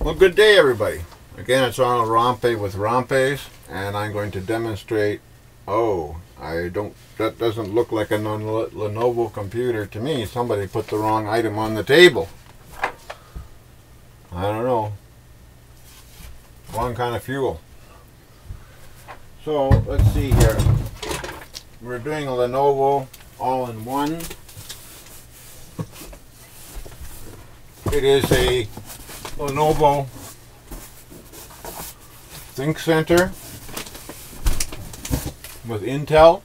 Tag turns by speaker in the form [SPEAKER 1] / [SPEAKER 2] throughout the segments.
[SPEAKER 1] Well, good day, everybody. Again, it's Ronald Romppai with Romppais, and I'm going to demonstrate. That doesn't look like a Lenovo computer to me. Somebody put the wrong item on the table. I don't know. Wrong kind of fuel. So, let's see here. We're doing a Lenovo all-in-one. It is a Lenovo ThinkCenter with Intel.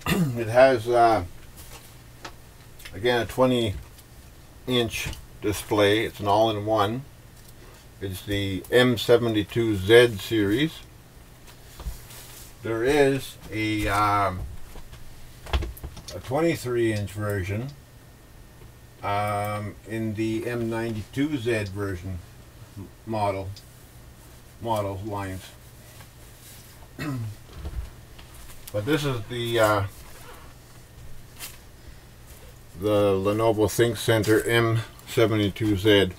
[SPEAKER 1] It has again a 20-inch display. It's an all-in-one. It's the M72Z series. There is a 23-inch version in the M72z version model lines. But this is the Lenovo ThinkCenter M72Z.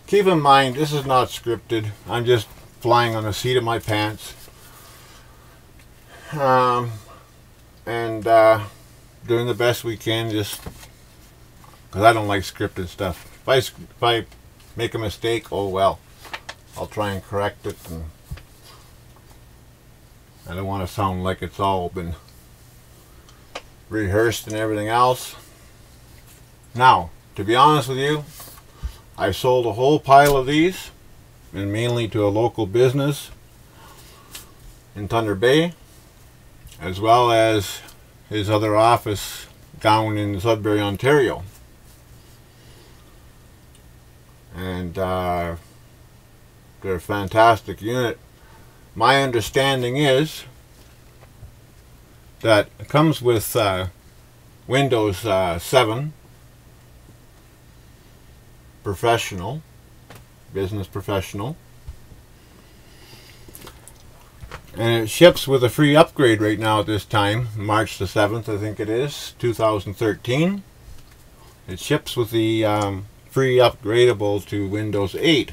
[SPEAKER 1] Keep in mind, this is not scripted. I'm just flying on the seat of my pants. And doing the best we can, just because I don't like scripted stuff. If I make a mistake, oh well, I'll try and correct it, and I don't want to sound like it's all been rehearsed and everything else. Now, to be honest with you, I sold a whole pile of these, and mainly to a local business in Thunder Bay, as well as his other office down in Sudbury, Ontario. And they're a fantastic unit. My understanding is that it comes with Windows 7 Professional, Business Professional, and it ships with a free upgrade right now at this time, March the 7th, I think it is, 2013. It ships with the free upgradable to Windows 8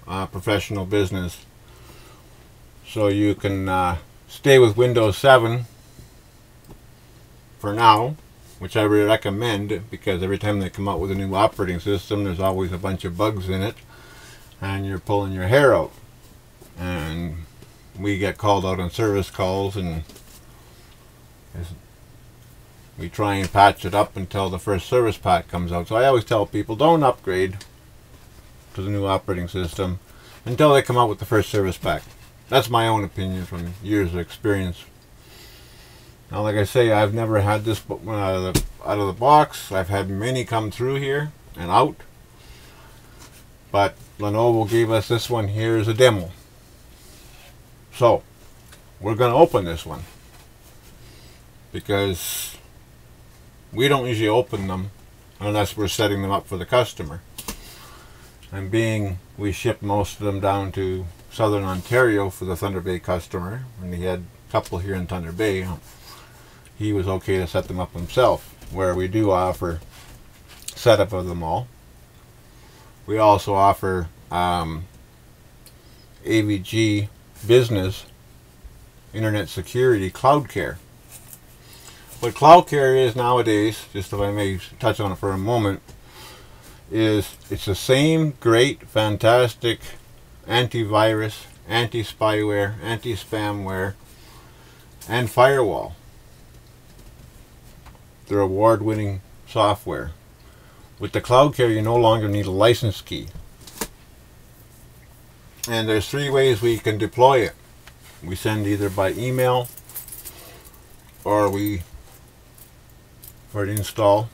[SPEAKER 1] Professional Business. So you can stay with Windows 7 for now, which I really recommend, because every time they come out with a new operating system, there's always a bunch of bugs in it, and you're pulling your hair out. And we get called out on service calls, and we try and patch it up until the first service pack comes out. So I always tell people, don't upgrade to the new operating system until they come out with the first service pack. That's my own opinion from years of experience. Now, like I say, I've never had this out of the box. I've had many come through here and out, but Lenovo gave us this one here as a demo. So we're going to open this one, because we don't usually open them unless we're setting them up for the customer. And being we ship most of them down to Southern Ontario for the Thunder Bay customer, and he had a couple here in Thunder Bay, he was okay to set them up himself, where we do offer setup of them all. We also offer AVG Business Internet Security Cloud Care. What Cloud Care is nowadays, just if I may touch on it for a moment, is it's the same great, fantastic antivirus, anti-spyware, anti-spamware, and firewall. They're award-winning software. With the Cloud Care, you no longer need a license key. And there's 3 ways we can deploy it. We send either by email, or for an install,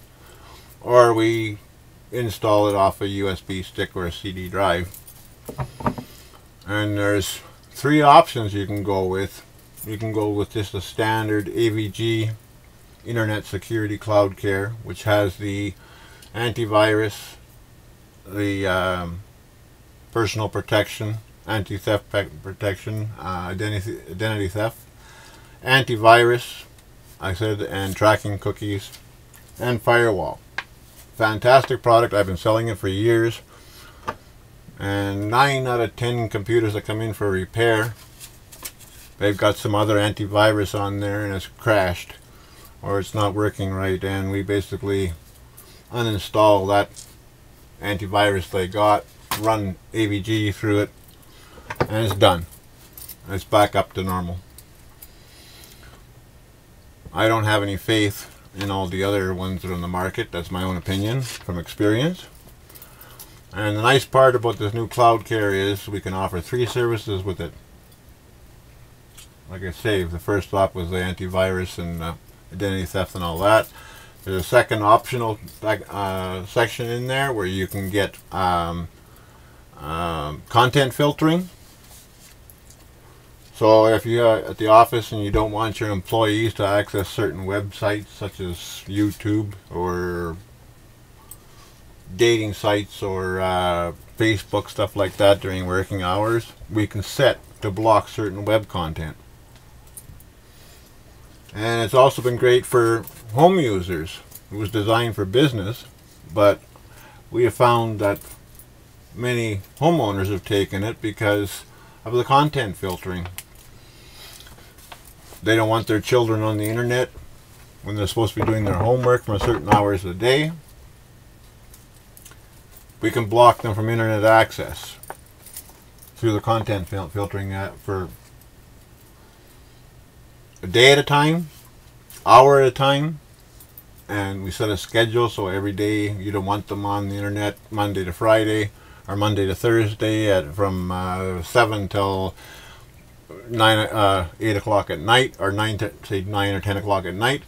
[SPEAKER 1] or we install it off a USB stick or a CD drive. And there's 3 options you can go with. You can go with just a standard AVG Internet Security Cloud Care, which has the antivirus, the personal protection, anti-theft protection, identity theft, antivirus, I said, and tracking cookies, and firewall. fantastic product. I've been selling it for years. And 9 out of 10 computers that come in for repair, they've got some other antivirus on there and it's crashed or it's not working right, and we basically uninstall that antivirus they got, run AVG through it, and it's done. It's back up to normal. I don't have any faith in all the other ones that are on the market. That's my own opinion from experience. And the nice part about this new Cloud Care is we can offer 3 services with it. Like I say, the first stop was the antivirus and identity theft and all that. There's a second optional section in there where you can get content filtering. So if you're at the office and you don't want your employees to access certain websites such as YouTube or dating sites or Facebook, stuff like that during working hours, we can set to block certain web content. And it's also been great for home users. It was designed for business, but we have found that many homeowners have taken it because of the content filtering. They don't want their children on the internet when they're supposed to be doing their homework from certain hours of the day. We can block them from internet access through the content filtering for a day at a time, hour at a time, and we set a schedule so every day you don't want them on the internet Monday to Friday or Monday to Thursday from 7 till 8 o'clock at night, or 9 or 10 o'clock at night.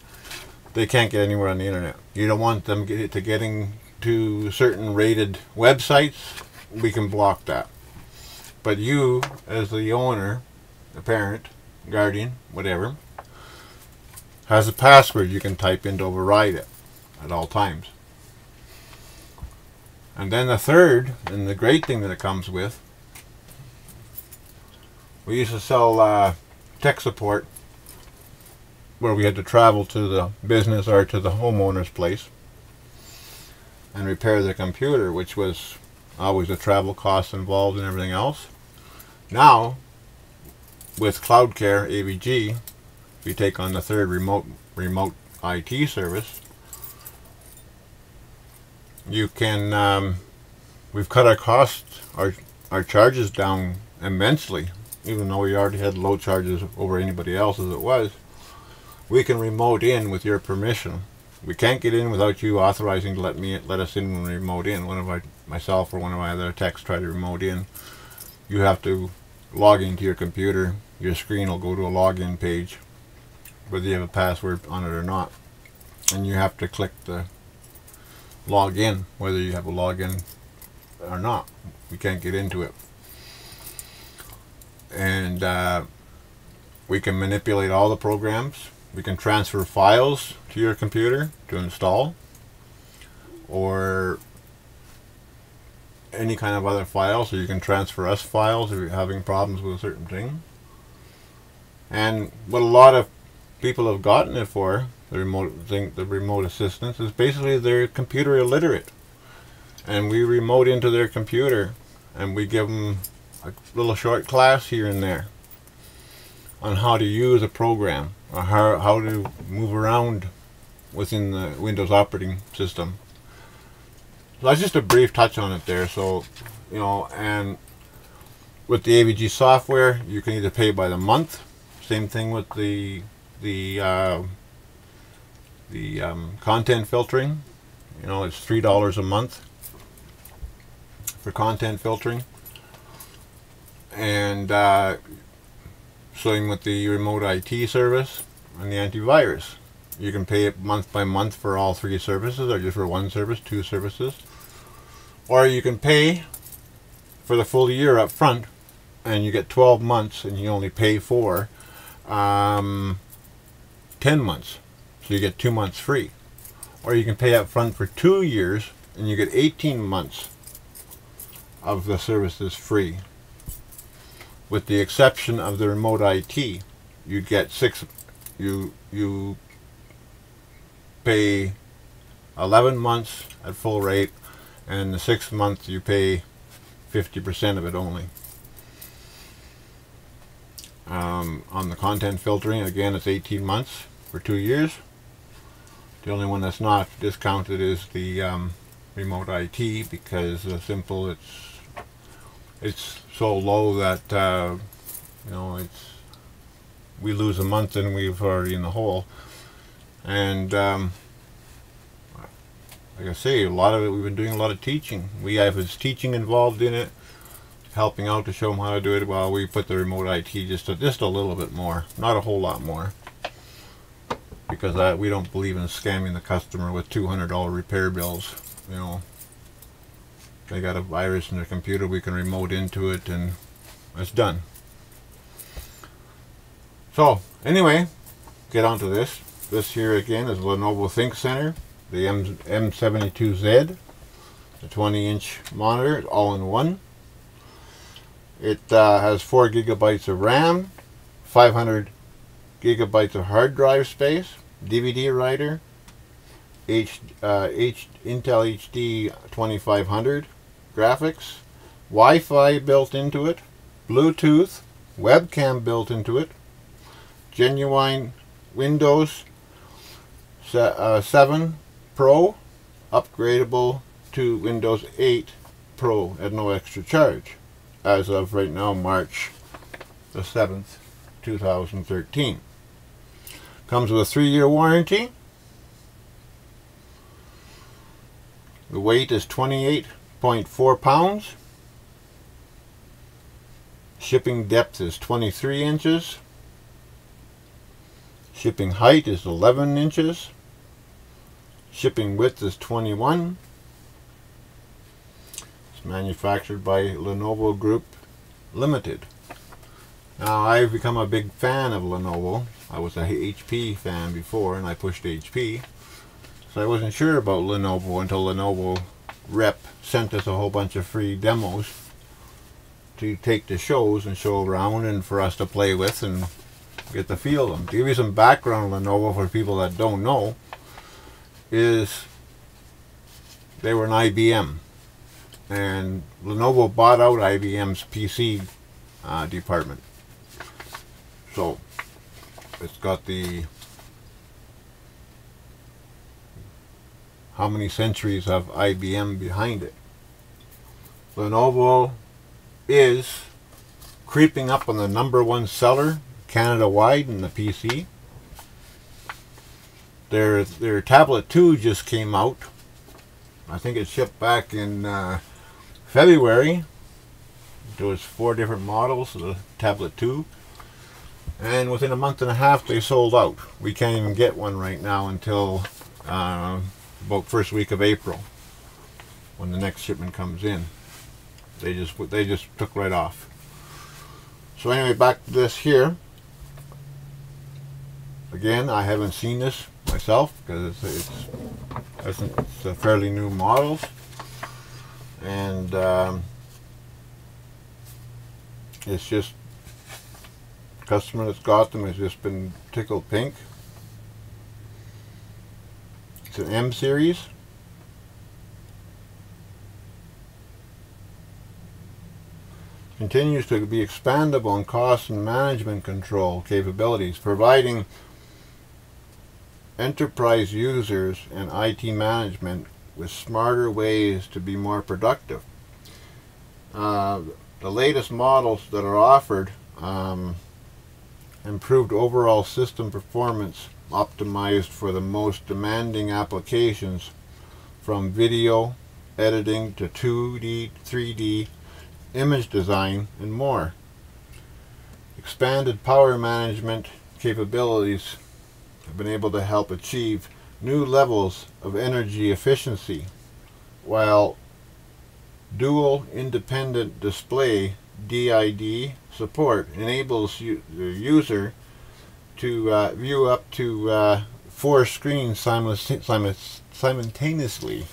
[SPEAKER 1] They can't get anywhere on the internet. You don't want them getting to certain rated websites. We can block that. But you, as the owner, the parent, guardian, whatever, has a password you can type in to override it at all times. And then the third, and the great thing that it comes with, we used to sell tech support where we had to travel to the business or to the homeowner's place and repair the computer, which was always the travel costs involved and everything else. Now, with Cloud Care AVG, we take on the third remote IT service. You can, we've cut our costs, our charges down immensely, even though we already had low charges over anybody else as it was. We can remote in with your permission. We can't get in without you authorizing to let us in when we remote in. Myself or one of my other techs try to remote in. You have to log into your computer. Your screen will go to a login page, whether you have a password on it or not. And you have to click the login, whether you have a login or not. We can't get into it. And we can manipulate all the programs. We can transfer files to your computer to install, or any kind of other files. So you can transfer us files if you're having problems with a certain thing. And what a lot of people have gotten it for, the remote assistance, is basically they're computer illiterate, and we remote into their computer and we give them a little short class here and there on how to use a program, or how to move around within the Windows operating system. So that's just a brief touch on it there. So, you know, and with the AVG software, you can either pay by the month. Same thing with the content filtering. You know, it's $3 a month for content filtering. And same with the remote IT service and the antivirus. You can pay it month by month for all 3 services, or just for one service, 2 services. Or you can pay for the full year up front, and you get 12 months, and you only pay for 10 months. So you get 2 months free. Or you can pay up front for 2 years, and you get 18 months of the services free. With the exception of the remote IT, you get you pay 11 months at full rate, and the 6th month you pay 50% of it only. On the content filtering, again, it's 18 months for 2 years. The only one that's not discounted is the remote IT, because simple, it's so low that you know, we lose a month and we've already in the hole. And like I say, a lot of it, we've been doing a lot of teaching. We have his teaching involved in it, helping out to show them how to do it, while we put the remote IT just a little bit more, not a whole lot more, because we don't believe in scamming the customer with $200 repair bills. You know, they got a virus in their computer, we can remote into it and it's done. So anyway, get on to this. This here again is Lenovo Think Center, the M72z, the 20-inch monitor, all in one. It has 4 gigabytes of RAM, 500 gigabytes of hard drive space, DVD writer, Intel HD 2500 graphics, Wi-Fi built into it, Bluetooth, webcam built into it, genuine Windows 7 Pro, upgradable to Windows 8 Pro at no extra charge, as of right now, March the 7th, 2013. Comes with a 3-year warranty. The weight is 28.4 pounds. Shipping depth is 23 inches. Shipping height is 11 inches. Shipping width is 21. It's manufactured by Lenovo Group Limited. Now, I've become a big fan of Lenovo. I was a HP fan before, and I pushed HP. So I wasn't sure about Lenovo until Lenovo rep sent us a whole bunch of free demos to take to shows and show around, and for us to play with and get the feel of them. To give you some background on Lenovo for people that don't know, is they were an IBM, and Lenovo bought out IBM's PC department. So it's got the how many centuries of IBM behind it. Lenovo is creeping up on the #1 seller Canada-wide in the PC. Their Tablet 2 just came out. I think it shipped back in February. There was 4 different models of the Tablet 2. And within a month and a half they sold out. We can't even get one right now until about first week of April, when the next shipment comes in. They just took right off. So anyway, back to this here. Again, I haven't seen this myself because it's a fairly new models, and it's just customer that's got them has just been tickled pink. It's an M series. Continues to be expandable in cost and management control capabilities, providing enterprise users and IT management with smarter ways to be more productive. The latest models that are offered improved overall system performance, optimized for the most demanding applications, from video editing to 2D, 3D image design and more. Expanded power management capabilities have been able to help achieve new levels of energy efficiency, while dual independent display DID support enables the user to view up to 4 screens simultaneously.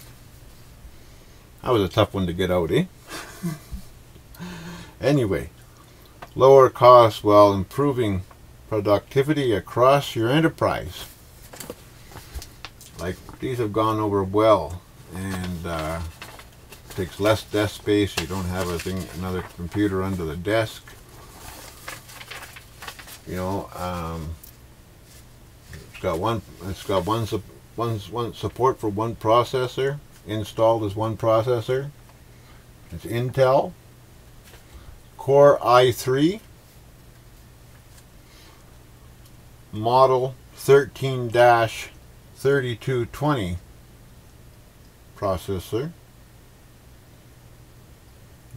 [SPEAKER 1] That was a tough one to get out, eh? Anyway, lower costs while improving productivity across your enterprise. Like these have gone over well, and takes less desk space. You don't have another computer under the desk. You know, it's got one support for one processor installed as one processor. It's Intel Core i3 model 13-3220 processor,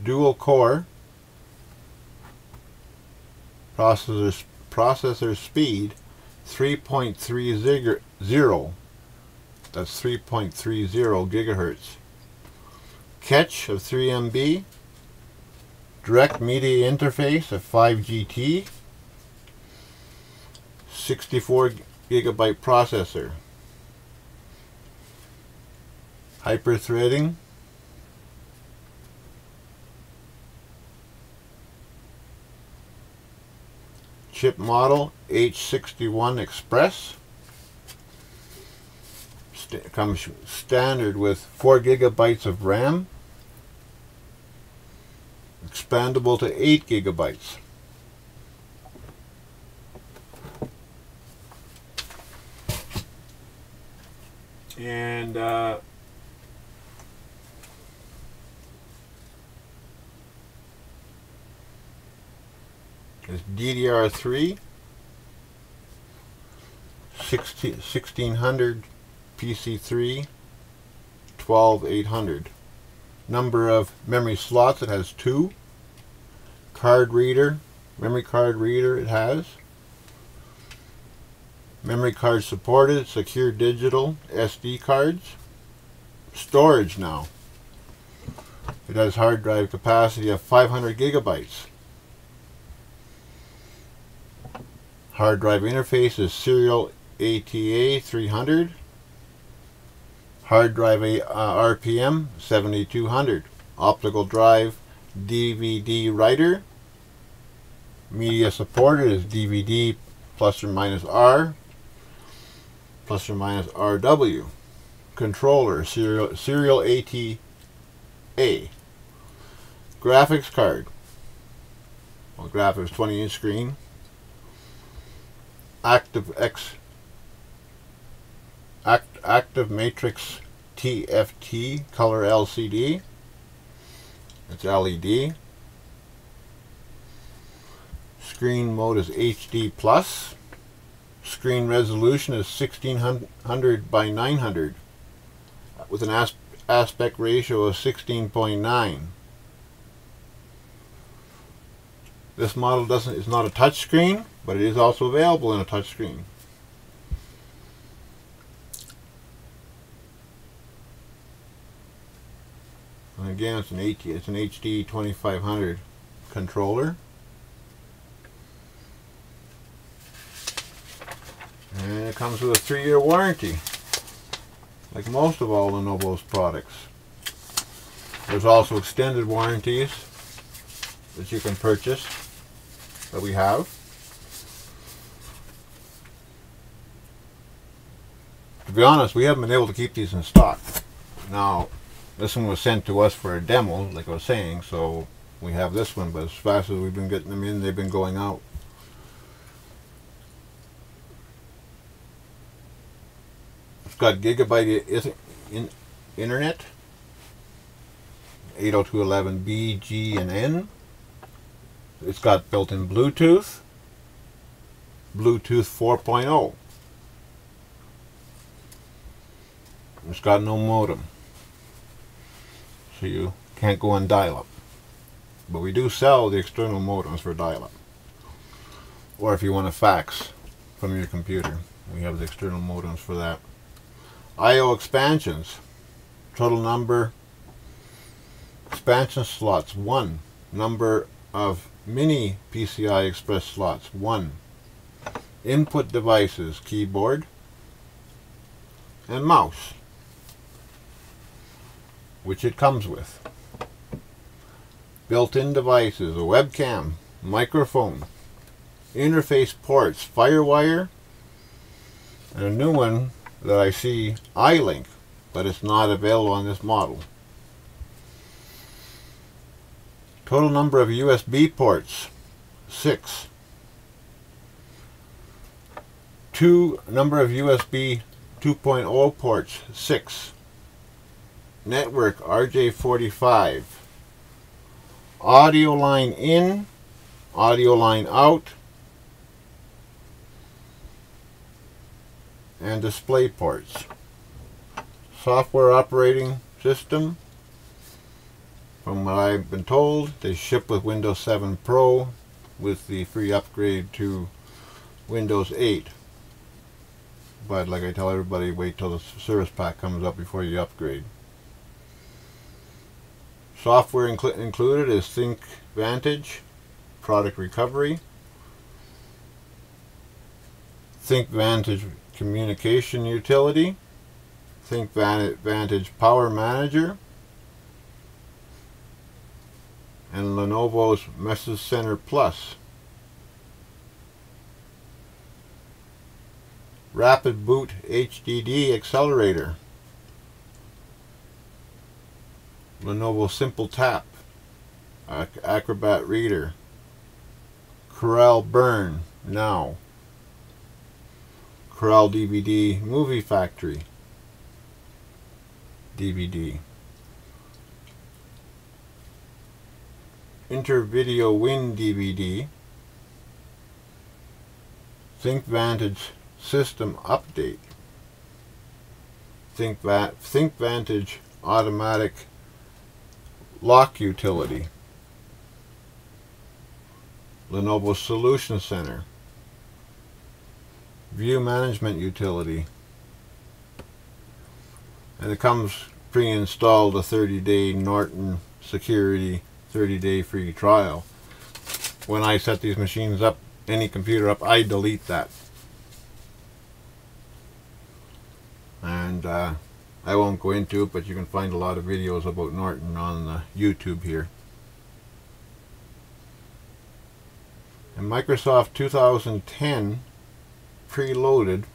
[SPEAKER 1] dual core, processor speed 3.30, that's 3.30 gigahertz, catch of 3 MB, direct media interface of 5GT, 64 gigabyte processor, hyper-threading, chip model H61 Express, comes standard with 4 gigabytes of RAM, expandable to 8 gigabytes. And it's DDR3 1600 PC3 12800. Number of memory slots, it has 2. Card reader, memory card reader it has. Memory card supported, secure digital SD cards. Storage now. It has hard drive capacity of 500 gigabytes. Hard drive interface is serial ATA 300. Hard drive RPM 7200. Optical drive DVD writer. Media supported is DVD plus or minus R, plus or minus RW. Controller serial ATA. Graphics card. Well, graphics 20-inch screen. Active Matrix TFT color LCD. It's LED. Screen mode is HD plus. Screen resolution is 1600 by 900 with an aspect ratio of 16.9. This model is not a touch screen, but it is also available in a touch screen. And again, it's an HD 2500 controller. And it comes with a 3-year warranty, like most of all Lenovo's products. There's also extended warranties that you can purchase, that we have. To be honest, we haven't been able to keep these in stock. Now, this one was sent to us for a demo, like I was saying, so we have this one, but as fast as we've been getting them in, they've been going out. It's got gigabyte internet, 802.11b, G, and N. It's got built-in Bluetooth, Bluetooth 4.0. It's got no modem, so you can't go on dial-up. But we do sell the external modems for dial-up. Or if you want to fax from your computer, we have the external modems for that. I/O expansions. Total number expansion slots 1. Number of mini PCI Express slots 1. Input devices, keyboard and mouse, which it comes with. Built-in devices, a webcam, microphone, interface ports, FireWire, and a new one that I see iLink, but it's not available on this model. Total number of USB ports, 6. Number of USB 2.0 ports, 6. Network RJ45. Audio line in, audio line out, and display ports. Software operating system, from what I've been told, they ship with Windows 7 Pro with the free upgrade to Windows 8. But like I tell everybody, wait till the service pack comes up before you upgrade. Software included is ThinkVantage, Product Recovery, ThinkVantage Communication Utility, ThinkVantage Power Manager, and Lenovo's Message Center Plus. Rapid Boot HDD Accelerator, Lenovo Simple Tap, Acrobat Reader, Corel Burn Now, Corel DVD Movie Factory DVD, Intervideo Win DVD, ThinkVantage System Update, ThinkVantage Automatic Lock Utility, Lenovo Solution Center, View Management Utility, and it comes pre-installed a 30-day Norton Security 30-day free trial. When I set these machines up, any computer up, I delete that. And I won't go into it, but you can find a lot of videos about Norton on YouTube here. And Microsoft 2010 preloaded,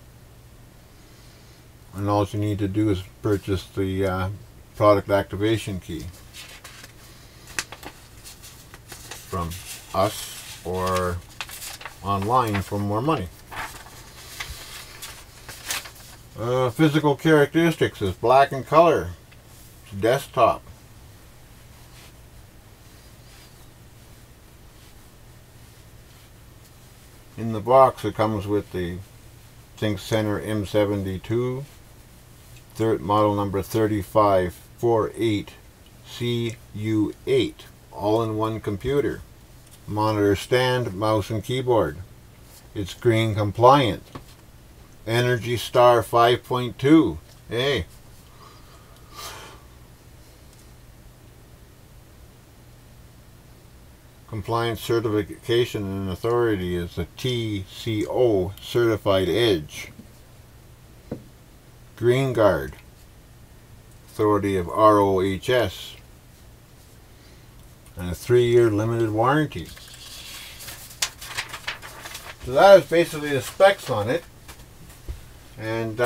[SPEAKER 1] and all you need to do is purchase the product activation key from us or online for more money. Physical characteristics is black in color. It's desktop. In the box it comes with the ThinkCenter M72, model number 3548C8UC, all-in-one computer. Monitor stand, mouse and keyboard. It's green compliant. Energy Star 5.2. Hey. Compliance certification and authority is a TCO Certified Edge. Green Guard, authority of ROHS, and a 3-year limited warranty. So that is basically the specs on it. And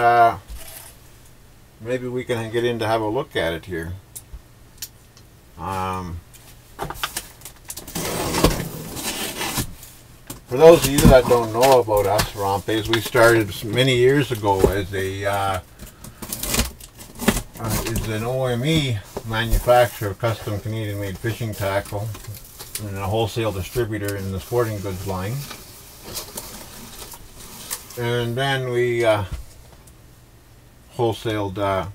[SPEAKER 1] maybe we can get in to have a look at it here. For those of you that don't know about us, Rompais, we started many years ago as an OME manufacturer of custom Canadian-made fishing tackle and a wholesale distributor in the sporting goods line. And then we wholesaled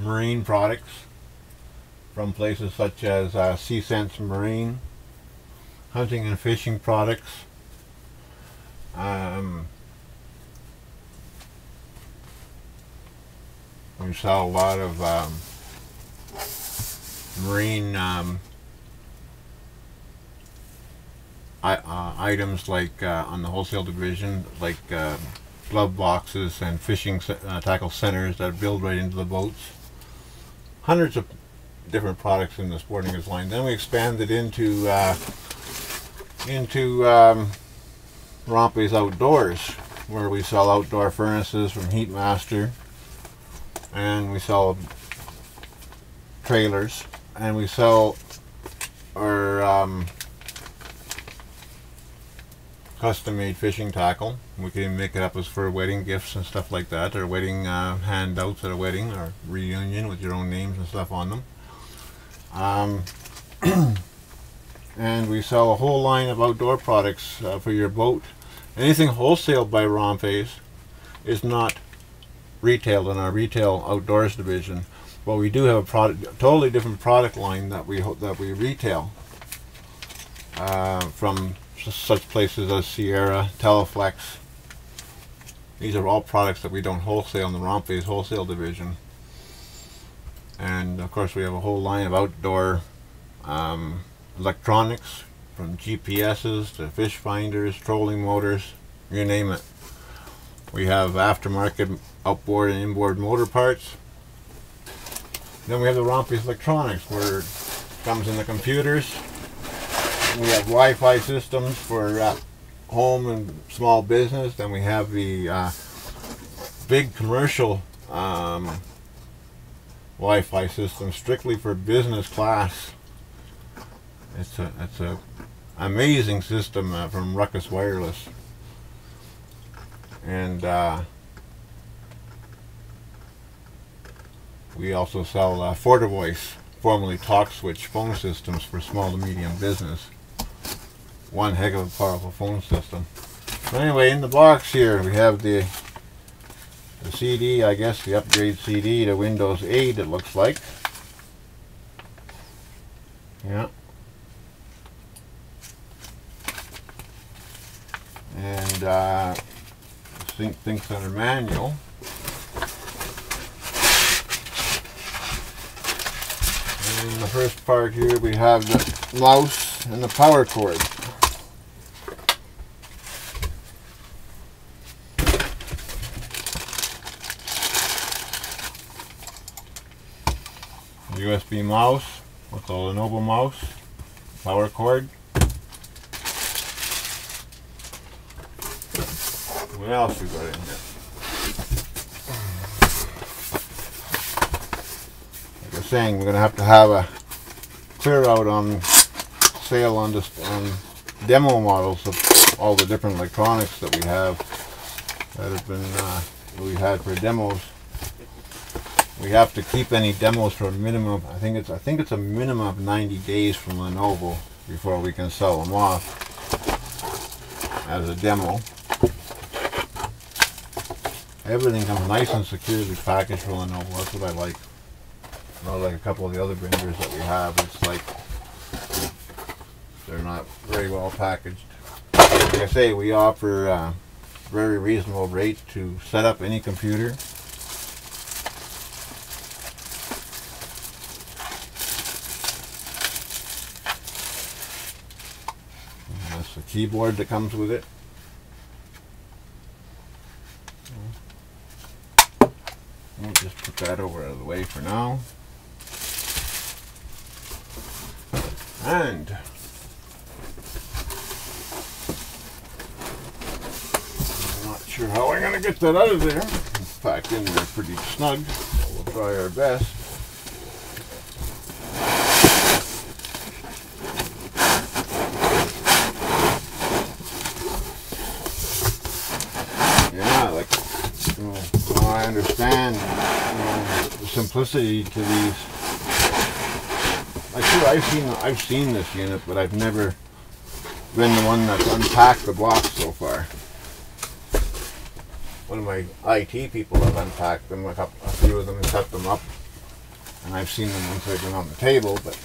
[SPEAKER 1] marine products from places such as Sea Sense Marine, hunting and fishing products, we sell a lot of marine items like on the wholesale division, like glove boxes and fishing tackle centers that build right into the boats. Hundreds of different products in the sporting goods line. Then we expanded into Rompais Outdoors, where we sell outdoor furnaces from Heatmaster, and we sell trailers, and we sell our custom-made fishing tackle. We can even make it up as for wedding gifts and stuff like that, or wedding handouts at a wedding or reunion with your own names and stuff on them. And we sell a whole line of outdoor products for your boat. Anything wholesaled by Romppai is not retailed in our retail outdoors division, but we do have a totally different product line that we retail from such places as Sierra, Teleflex. These are all products that we don't wholesale in the Romppai wholesale division. And of course we have a whole line of outdoor electronics, from GPSs to fish finders, trolling motors, you name it. We have aftermarket outboard and inboard motor parts. Then we have the Romppai electronics, where it comes in the computers. We have Wi-Fi systems for home and small business. Then we have the big commercial Wi-Fi system strictly for business class. It's a amazing system from Ruckus Wireless. And we also sell FortiVoice, formerly TalkSwitch phone systems for small to medium business. One heck of a powerful phone system. So anyway, in the box here we have the CD, I guess the upgrade CD to Windows 8, it looks like. Yeah. And Think Center manual. And in the first part here we have the mouse and the power cord. USB mouse with the Lenovo mouse, power cord. What else we got in here? Like I was saying, we're going to have a clear out on sale on demo models of all the different electronics that we have that have been we've had for demos. We have to keep any demos for a minimum. I think it's a minimum of 90 days from Lenovo before we can sell them off as a demo. Everything comes nice and securely packaged for Lenovo. That's what I like. Not like a couple of the other vendors that we have. It's like they're not very well packaged. Like I say, we offer a very reasonable rate to set up any computer. That's the keyboard that comes with it. We'll just put that over out of the way for now. And I'm not sure how I'm going to get that out of there. It's packed in there pretty snug. We'll try our best. Yeah, like, I understand the simplicity to these. I've seen this unit, but I've never been the one that's unpacked the blocks so far. One of my IT people have unpacked them, a few of them, and set them up, and I've seen them once they've been on the table, but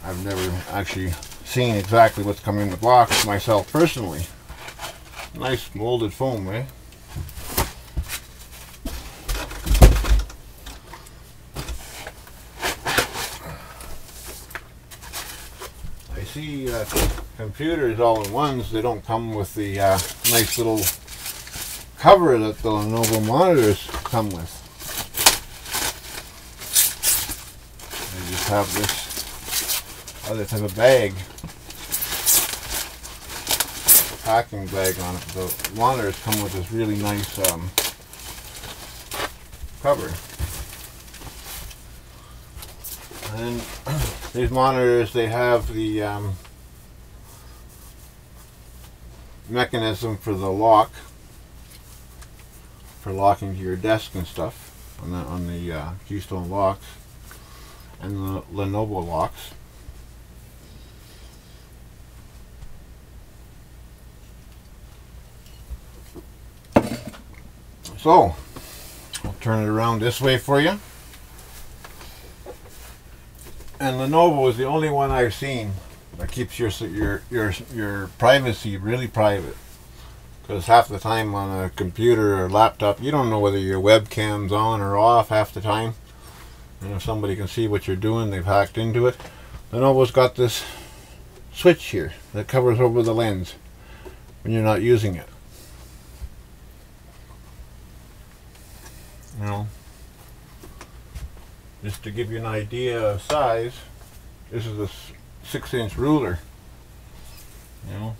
[SPEAKER 1] I've never actually seen exactly what's coming in the box myself personally. Nice molded foam, eh? I see computers all-in-ones, they don't come with the nice little cover that the Lenovo monitors come with. They just have this other type of bag. packing bag on it. The monitors come with this really nice cover. And these monitors, they have the mechanism for the lock, for locking to your desk and stuff on the Keystone locks and the Lenovo locks. So I'll turn it around this way for you. And Lenovo is the only one I've seen that keeps your privacy really private. Because half the time on a computer or laptop, you don't know whether your webcam's on or off half the time. And if somebody can see what you're doing, they've hacked into it. Lenovo's got this switch here that covers over the lens when you're not using it. You know, just to give you an idea of size, this is a 6-inch ruler. You know,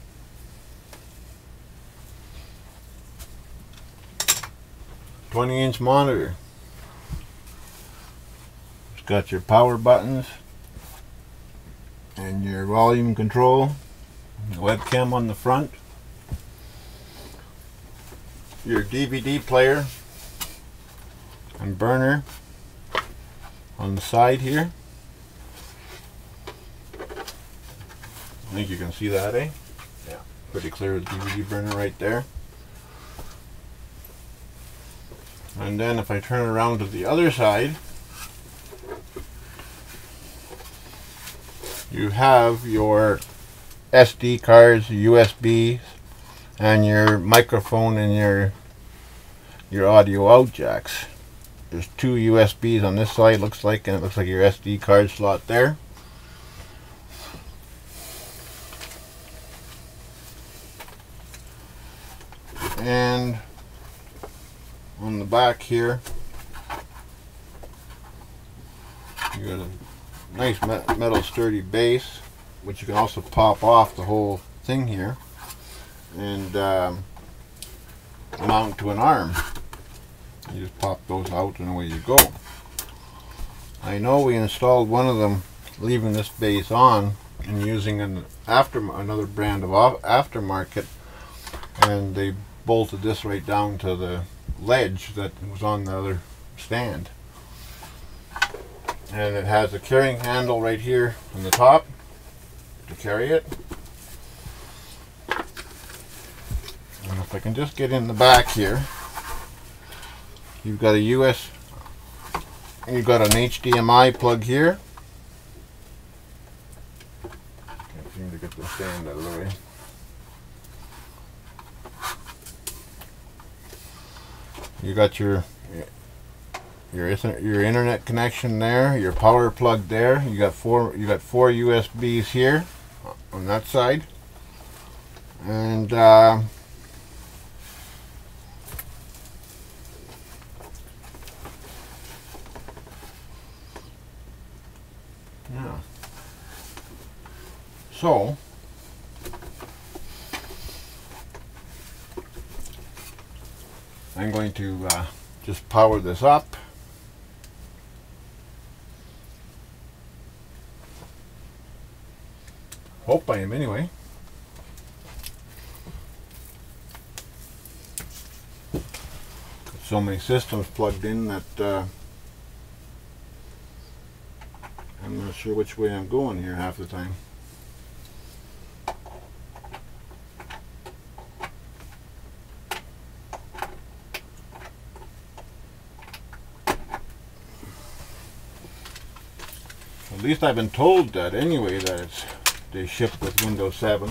[SPEAKER 1] 20-inch monitor. It's got your power buttons and your volume control, the webcam on the front, your DVD player and burner on the side here. I think you can see that, eh? Yeah, pretty clear DVD burner right there. And then if I turn around to the other side, you have your SD cards, USB, and your microphone and your audio out jacks. There's 2 USBs on this side, looks like, and it looks like your SD card slot there. And on the back here, you got a nice metal sturdy base, which you can also pop off the whole thing here and mount to an arm. You just pop those out and away you go. I know we installed one of them leaving this base on and using another brand of aftermarket, and they bolted this right down to the ledge that was on the other stand. And it has a carrying handle right here on the top to carry it. And if I can just get in the back here, you've got you've got an HDMI plug here. Can't seem to get the stand out of the way. You got your internet connection there, your power plug there. You got four USBs here on that side, and yeah. So I'm going to just power this up. Hope I am anyway. Got so many systems plugged in that I'm not sure which way I'm going here half the time. At least I've been told that anyway, that they ship with Windows 7.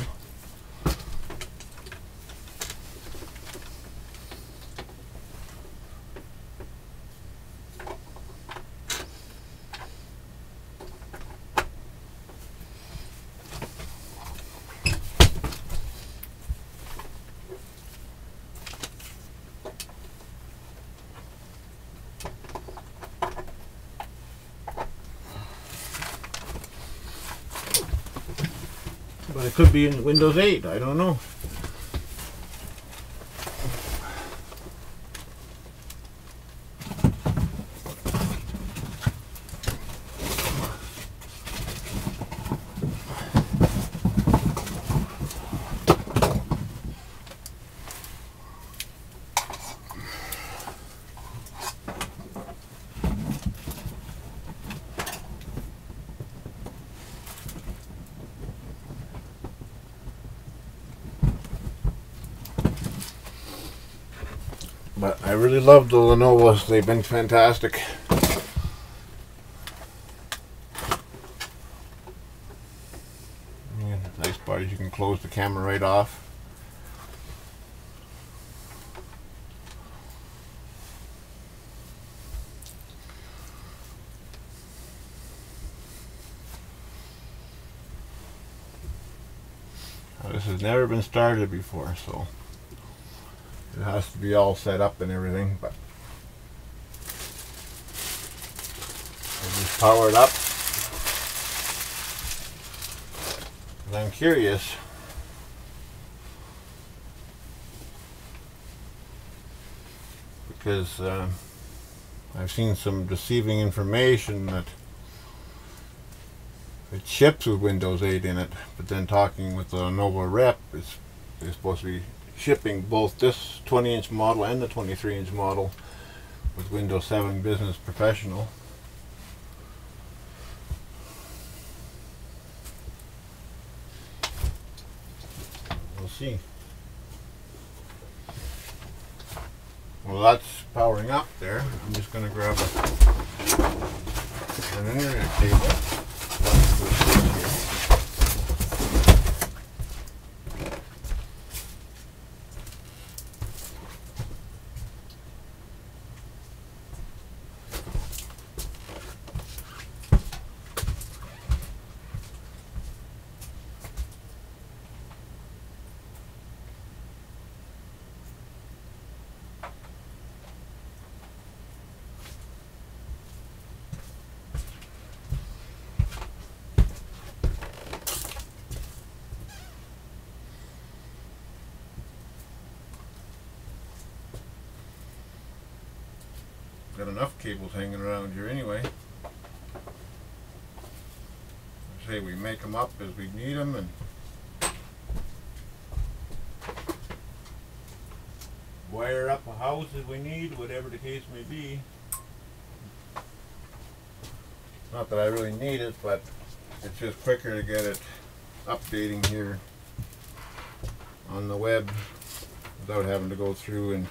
[SPEAKER 1] But it could be in Windows 8, I don't know. I really love the Lenovo's. They've been fantastic. Yeah, the nice part is you can close the camera right off. Now, this has never been started before, so it has to be all set up and everything, but I'll just power it up. And I'm curious because I've seen some deceiving information that it ships with Windows 8 in it, but then talking with the Lenovo rep, it's supposed to be shipping both this 20-inch model and the 23-inch model with Windows 7 Business Professional. We'll see. Well, that's powering up there. I'm just going to grab an internet cable. Got enough cables hanging around here anyway. I say we make them up as we need them, and wire up a house as we need, whatever the case may be. Not that I really need it, but it's just quicker to get it updating here on the web without having to go through and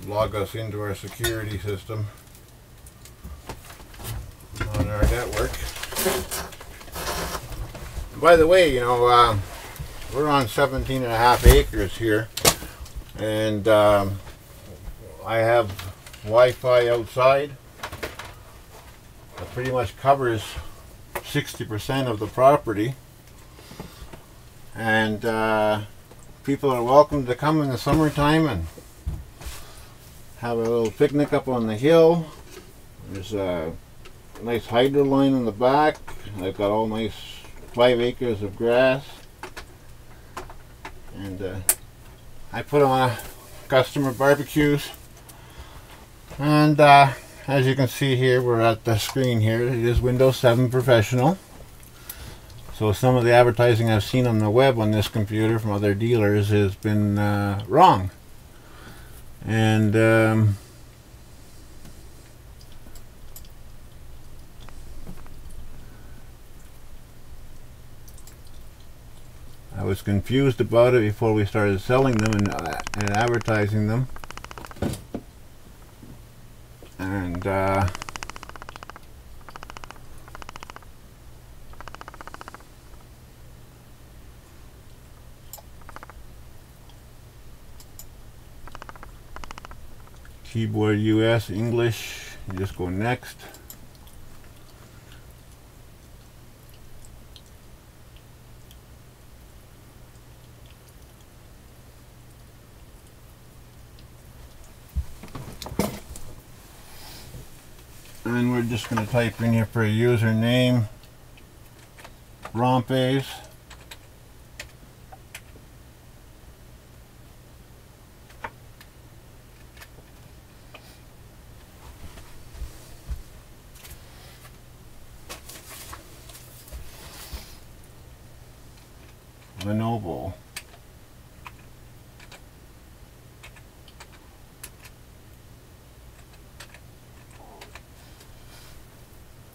[SPEAKER 1] log us into our security system on our network. And by the way, you know, we're on 17.5 acres here, and I have Wi-Fi outside that pretty much covers 60% of the property, and people are welcome to come in the summertime and have a little picnic up on the hill. There's a nice hydro line in the back. I've got all nice 5 acres of grass, and I put on customer barbecues, and as you can see here, we're at the screen here. It is Windows 7 Professional. So some of the advertising I've seen on the web on this computer from other dealers has been wrong. And I was confused about it before we started selling them and advertising them. And keyboard US, English, you just go next. And we're just going to type in here for a username, Romppai. Lenovo.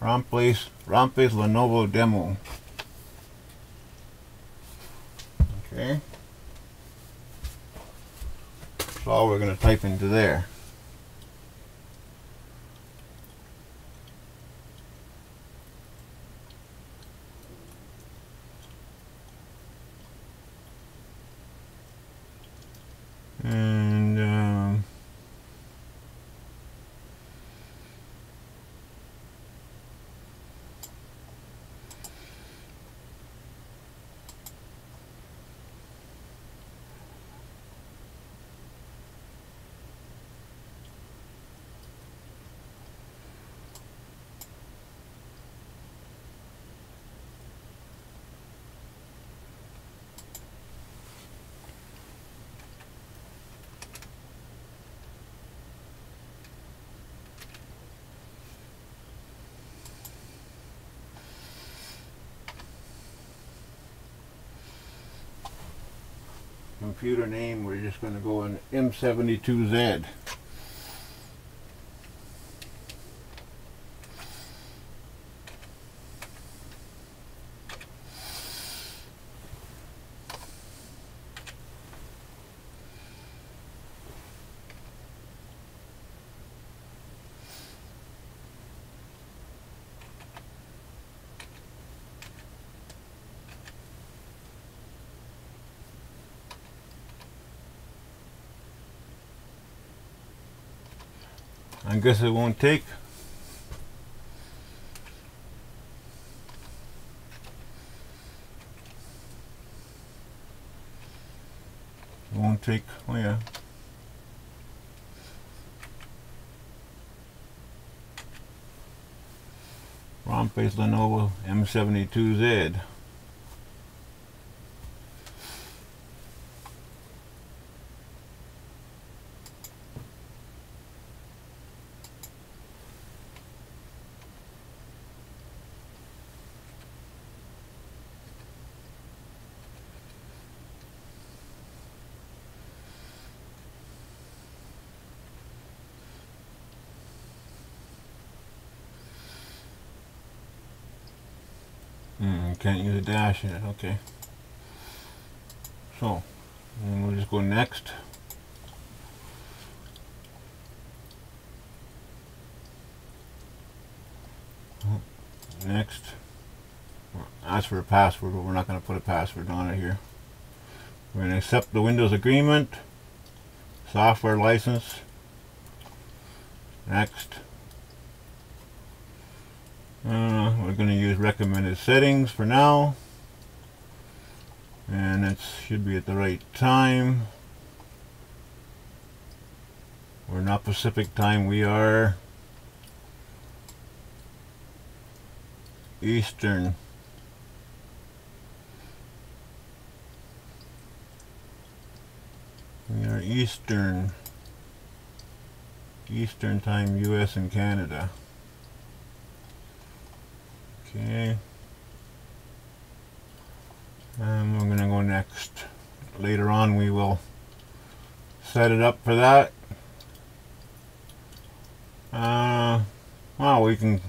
[SPEAKER 1] Romppai's Lenovo demo. Okay. So all we're going to type into there. And computer name, we're just going to go in M72Z. I guess it won't take. It won't take. Oh yeah. Romppai's Lenovo M72Z. Can't use a dash in it, okay. So, and we'll just go next. Next. Ask for a password, but we're not going to put a password on it here. We're going to accept the Windows agreement. Software license. Next. We're going to use recommended settings for now, and it should be at the right time. We're not Pacific time, we are Eastern. We are Eastern time, US and Canada. Okay, and we're going to go next. Later on we will set it up for that. Well, we can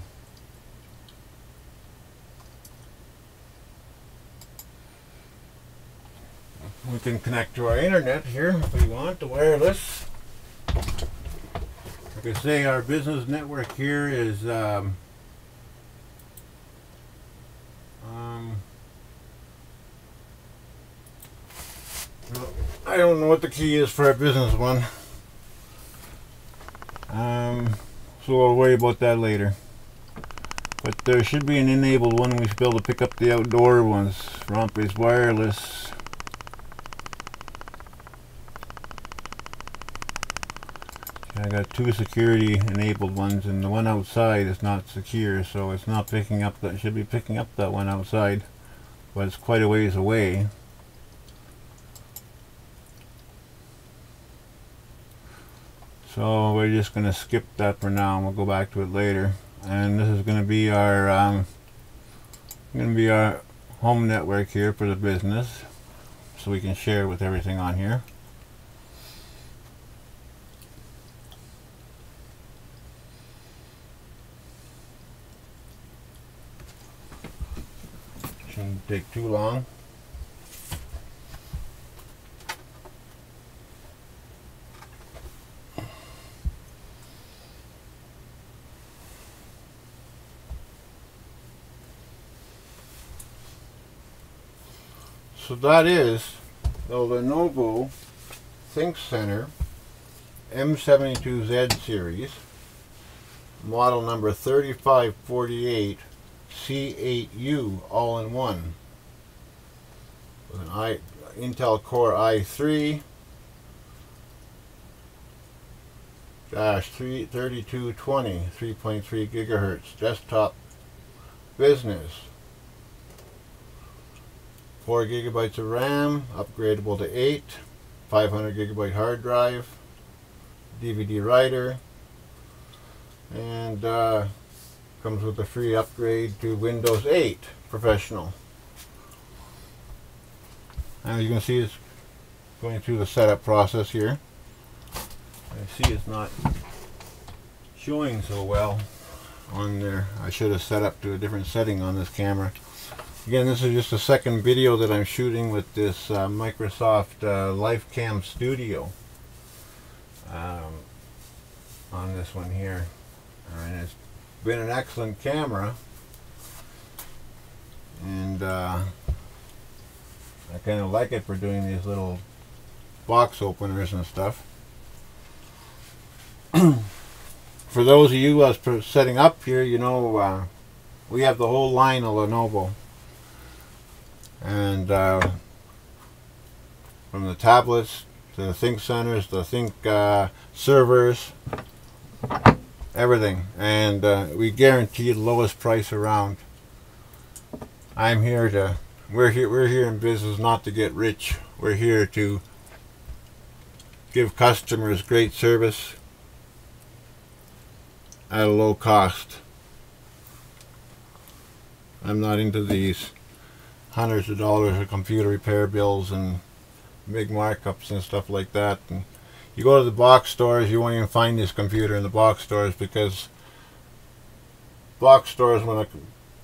[SPEAKER 1] connect to our internet here if we want, the wireless. Like I say, our business network here is I don't know what the key is for our business one. So we'll worry about that later. But there should be an enabled one. We should be able to pick up the outdoor ones. Romppai's wireless. I got two security enabled ones, and the one outside is not secure, so it's not picking up that. It should be picking up that one outside, but it's quite a ways away. So we're just going to skip that for now, and we'll go back to it later. And this is going to be our home network here for the business, so we can share with everything on here. Shouldn't take too long. So that is the Lenovo ThinkCentre M72Z series, model number 3548C8U, all in one, with an Intel Core i3 3220 3.3 gigahertz desktop business, 4 gigabytes of RAM, upgradable to 8, 500 gigabyte hard drive, DVD writer, and comes with a free upgrade to Windows 8 Professional. And you can see it's going through the setup process here. I see it's not showing so well on there. I should have set up to a different setting on this camera. Again, this is just a second video that I'm shooting with this Microsoft LifeCam Studio on this one here. And it's been an excellent camera, and I kind of like it for doing these little box openers and stuff. For those of you setting up here, you know, we have the whole line of Lenovo, and from the tablets to the ThinkCentres, the Think servers, everything, and we guarantee the lowest price around. We're here in business not to get rich. We're here to give customers great service at a low cost. I'm not into these hundreds of dollars of computer repair bills and big markups and stuff like that. And you go to the box stores, you won't even find this computer in the box stores, because box stores,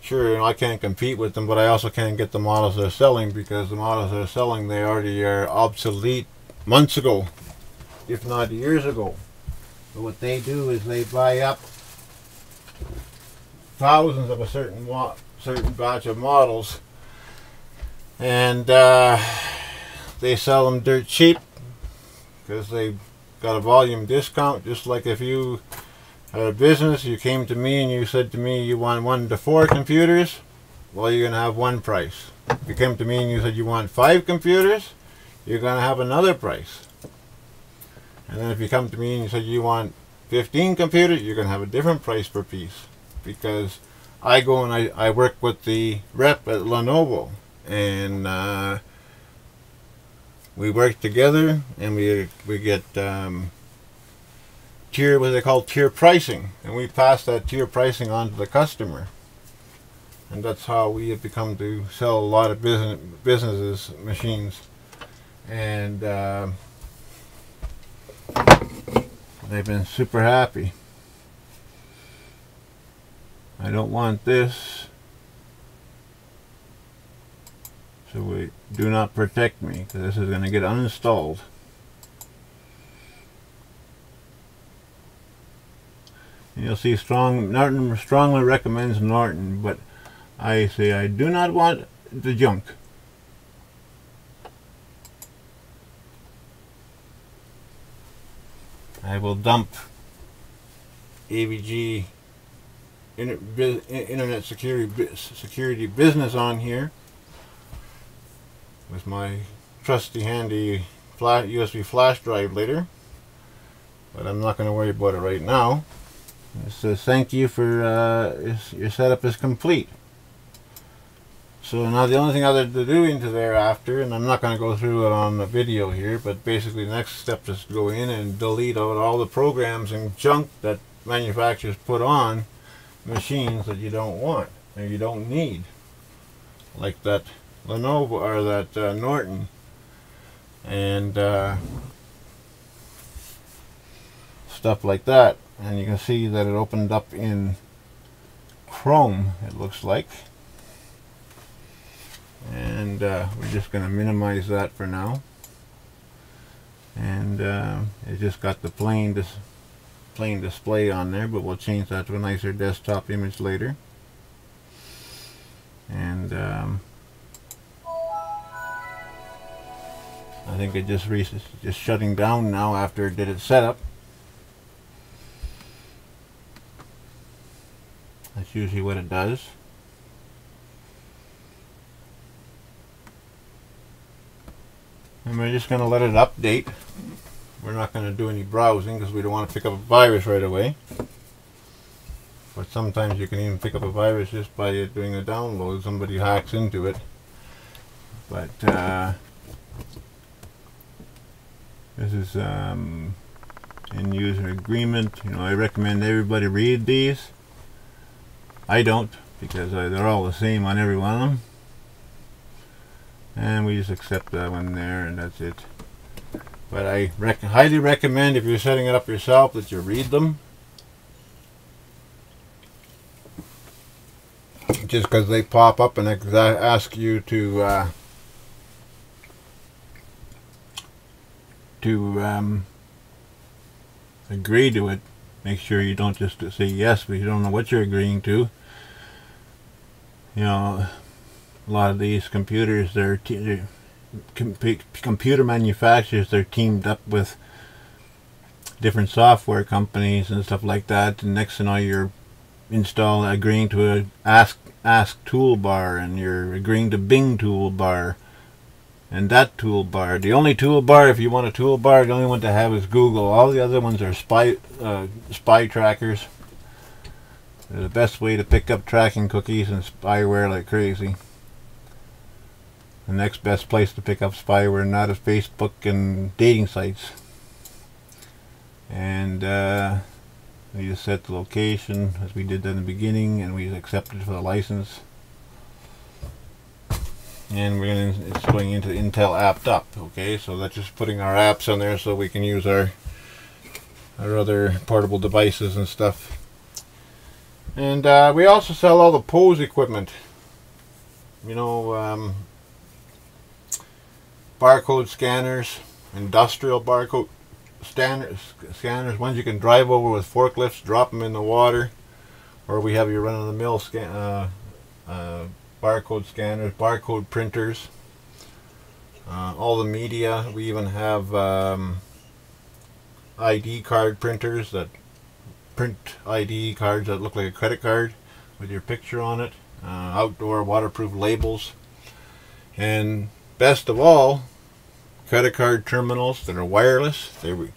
[SPEAKER 1] sure, you know, I can't compete with them, but I also can't get the models they're selling, because the models they're selling, they already are obsolete months ago, if not years ago. But what they do is they buy up thousands of a certain batch of models, and they sell them dirt cheap because they got a volume discount. Just like if you had a business, you came to me and you said to me you want 1 to 4 computers, well, you're gonna have one price. If you came to me and you said you want 5 computers, you're gonna have another price. And then if you come to me and you said you want 15 computers, you're going to have a different price per piece, because I go and I work with the rep at Lenovo, and we work together, and we get what they call tier pricing, and we pass that tier pricing on to the customer, and that's how we have become to sell a lot of businesses machines, and they've been super happy. I don't want this, so we do not protect me, because this is going to get uninstalled. And you'll see Norton strongly recommends Norton, but I say I do not want the junk. I will dump AVG Internet Security Business on here with my trusty handy USB flash drive later, but I'm not going to worry about it right now. It says thank you for your setup is complete. So now the only thing other to do into thereafter, and I'm not going to go through it on the video here, but basically the next step is to go in and delete out all the programs and junk that manufacturers put on machines that you don't want or you don't need, like that Lenovo or that Norton, and stuff like that. And you can see that it opened up in Chrome, it looks like. And we're just going to minimize that for now, and it just got the plain display on there, but we'll change that to a nicer desktop image later. And I think it just shutting down now after it did its setup. That's usually what it does. And we're just going to let it update. We're not going to do any browsing because we don't want to pick up a virus right away. But sometimes you can even pick up a virus just by doing a download. Somebody hacks into it. But this is end user agreement. You know, I recommend everybody read these. I don't, because they're all the same on every one of them. And we just accept that one there, and that's it. But I highly recommend, if you're setting it up yourself, that you read them. Just because they pop up and ask you to agree to it. Make sure you don't just say yes, but you don't know what you're agreeing to. You know, a lot of these computers, computer manufacturers, they're teamed up with different software companies and stuff like that. And next thing you know, you're agreeing to a ask toolbar, and you're agreeing to Bing toolbar. And that toolbar, the only toolbar, if you want a toolbar, the only one to have is Google. All the other ones are spy trackers. They're the best way to pick up tracking cookies and spyware like crazy. The next best place to pick up spyware not is Facebook and dating sites. And we just set the location as we did in the beginning, and we accepted for the license. And it's going into Intel Apped Up. Okay, so that's just putting our apps on there so we can use our other portable devices and stuff. And we also sell all the pose equipment. You know, barcode scanners, industrial barcode scanners, ones you can drive over with forklifts, drop them in the water, or we have your run-of-the-mill barcode scanners, barcode printers, all the media. We even have ID card printers that print ID cards that look like a credit card with your picture on it, outdoor waterproof labels, and best of all, credit card terminals that are wireless. You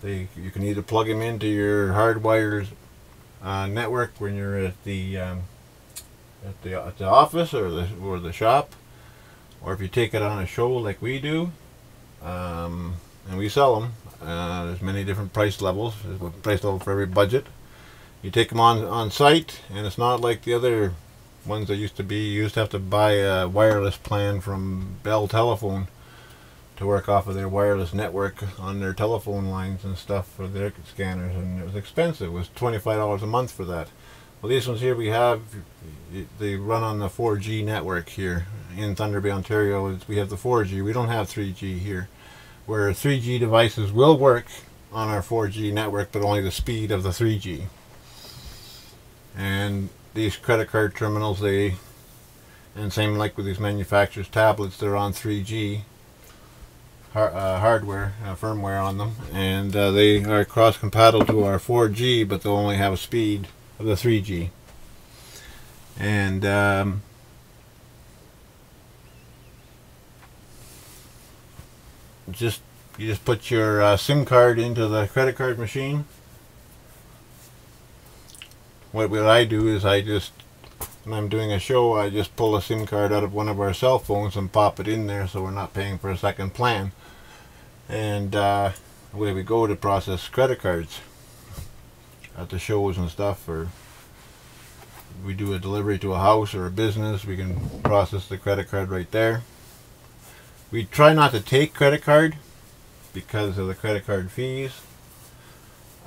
[SPEAKER 1] can either plug them into your hardwired network when you're at the office or the shop, or if you take it on a show like we do, and we sell them. There's many different price levels. There's a price level for every budget. You take them on site, and it's not like the other ones that used to be. You used to have to buy a wireless plan from Bell Telephone to work off of their wireless network on their telephone lines and stuff for their scanners, and it was expensive. It was $25 a month for that. Well, these ones here they run on the 4G network here in Thunder Bay, Ontario. We have the 4G. We don't have 3G here, where 3G devices will work on our 4G network, but only the speed of the 3G. And these credit card terminals, and same like with these manufacturers' tablets, they're on 3G hardware, firmware on them, and they are cross-compatible to our 4G, but they'll only have a speed of the 3G. And you just put your SIM card into the credit card machine. What I do is when I'm doing a show, I just pull a SIM card out of one of our cell phones and pop it in there, so we're not paying for a second plan. And away we go to process credit cards at the shows and stuff, or we do a delivery to a house or a business, we can process the credit card right there. We try not to take credit card because of the credit card fees,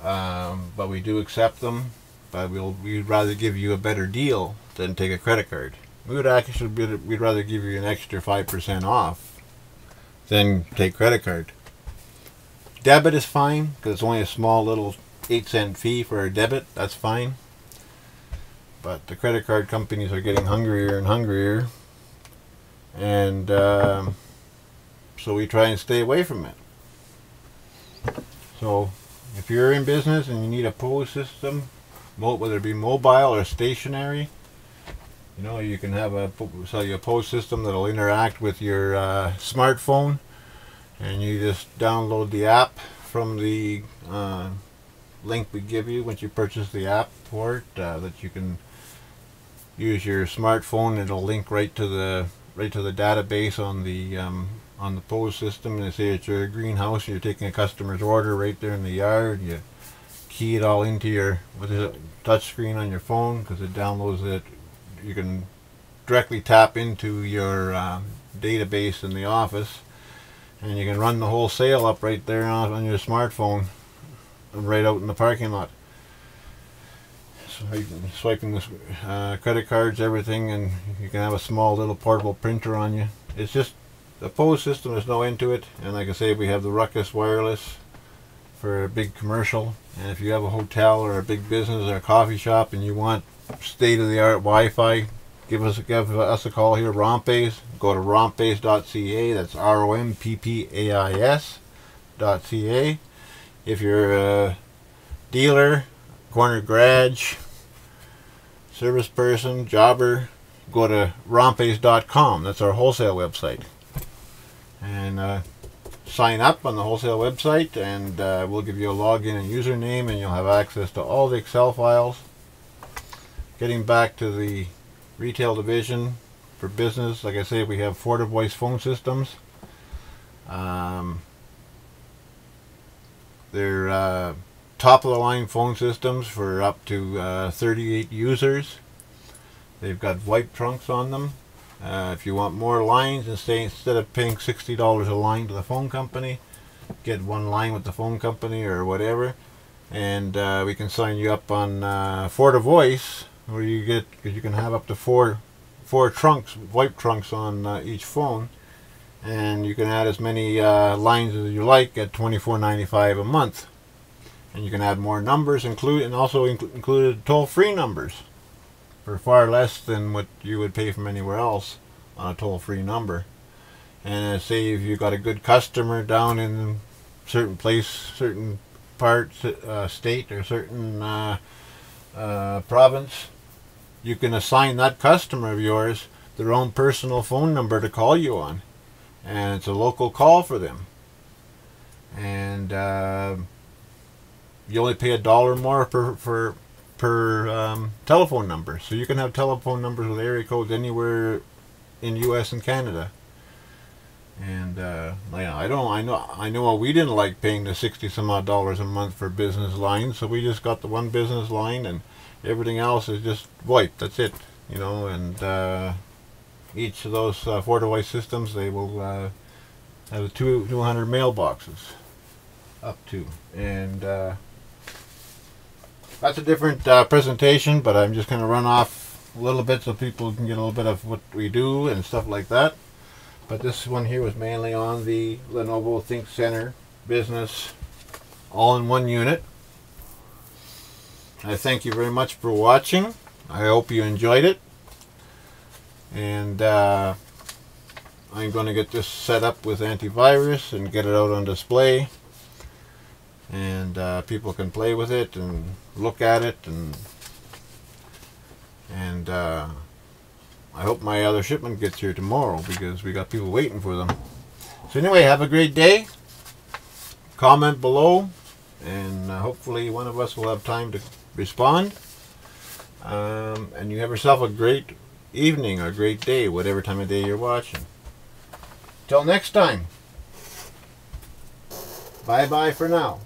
[SPEAKER 1] but we do accept them. But we'd rather give you a better deal than take a credit card. We'd rather give you an extra 5% off than take credit card. Debit is fine because it's only a small little 8-cent fee for a debit. That's fine. But the credit card companies are getting hungrier and hungrier, and so we try and stay away from it. So if you're in business and you need a POS system, whether it be mobile or stationary, you know, you can sell you a POS system that'll interact with your smartphone, and you just download the app from the link we give you once you purchase the app for it, that you can use your smartphone. It'll link right to the database on the POS system, and they say it's your greenhouse and you're taking a customer's order right there in the yard. You key it all into your touch screen on your phone, because it downloads it. You can directly tap into your database in the office, and you can run the whole sale up right there on your smartphone, right out in the parking lot. So you can swiping this credit cards, everything, and you can have a small little portable printer on you. It's just the POS system. There's no end to it, and like I say, we have the Ruckus Wireless for a big commercial. And if you have a hotel or a big business or a coffee shop and you want state-of-the-art Wi-Fi, give us a call here, Romppais. Go to romppais.ca. That's ROMPPAIS.ca. If you're a dealer, corner garage, service person, jobber, go to romppais.com. That's our wholesale website. And sign up on the wholesale website, and we'll give you a login and username, and you'll have access to all the Excel files. Getting back to the retail division for business, like I say, we have voice phone systems. They're top of the line phone systems for up to 38 users. They've got wipe trunks on them. If you want more lines, instead of paying $60 a line to the phone company, get one line with the phone company or whatever, and we can sign you up on voice, where you can have up to four trunks, wipe trunks on each phone, and you can add as many lines as you like at $24.95 a month. And you can add more numbers, and also included toll-free numbers for far less than what you would pay from anywhere else on a toll-free number. And say if you've got a good customer down in certain place, certain part, state, or certain province, you can assign that customer of yours their own personal phone number to call you on, and it's a local call for them. And you only pay $1 more per telephone number, so you can have telephone numbers with area codes anywhere in U.S. and Canada. And I know we didn't like paying the $60-some odd a month for business lines, so we just got the one business line, and everything else is just VoIP. That's it, you know. And each of those voice systems, they will have 200 mailboxes up to, and that's a different presentation, but I'm just going to run off a little bit so people can get a little bit of what we do and stuff like that. But this one here was mainly on the Lenovo ThinkCentre business all-in-one unit. I thank you very much for watching. I hope you enjoyed it. And I'm going to get this set up with antivirus and get it out on display. And people can play with it and look at it, and I hope my other shipment gets here tomorrow, because we got people waiting for them. So anyway, have a great day. Comment below, and hopefully one of us will have time to respond. And you have yourself a great evening or a great day, whatever time of day you're watching. Till next time. Bye bye for now.